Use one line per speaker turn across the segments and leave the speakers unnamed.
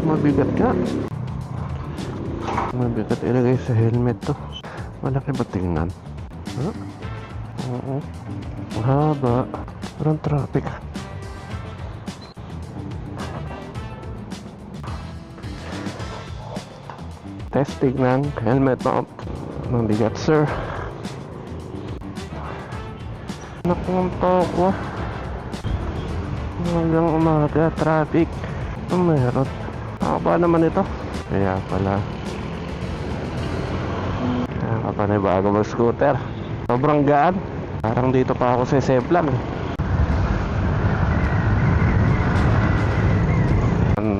mabigat ka. Mabigat ilagay sa helmet to. Malaki ba tingnan? Huh? Oo. Mahaba. Parang traffic. Testing ng helmet mount. Mabigat, sir. Nakunta ko. Hanggang umaga, traffic. Meron. Ba naman ito? Kaya pala. Kaya pa na bago mag-scooter. Sobrang gaan. Parang dito pa ako sa Seblang.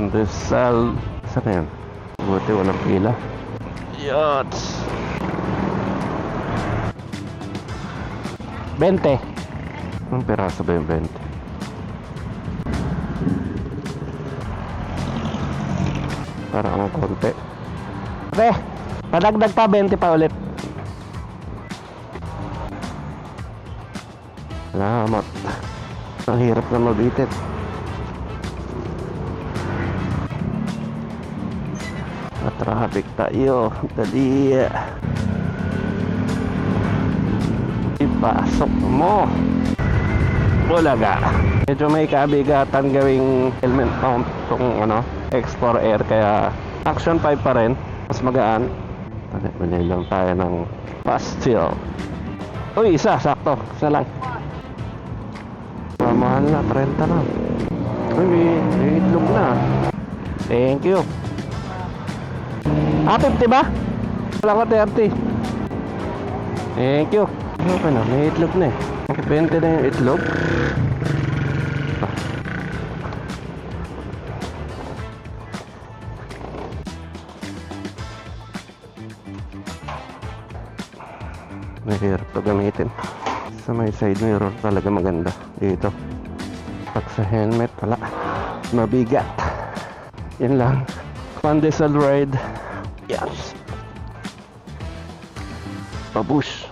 Rizal. Saan na yan? Buti walang pila. Yots. 20. Anong piraso ba yung 20? Parang ang konti. Okay, padagdag pa 20 pa ulit. Salamat. Ang hirap na mabitit. Traffic tayo. Dali. Ipasok mo. Bulaga. Medyo may kabigatan gawing helmet mount tong X4R, kaya Action 5 pa rin. Mas magaan. Bili lang tayo ng pastil. Uy, isa. Sakto. Isa lang. Mahal na. 30 na. Uy, may itlog na. Thank you. 50 ba? Wala ko 30. Thank you. Okay na, may itlog na eh. 20 na yung itlog. Mahirap to gamitin. Sa may side mirror talaga maganda. Dito pag sa helmet wala. Mabigat. Yan lang. Pandesal ride. Yes. Pabush.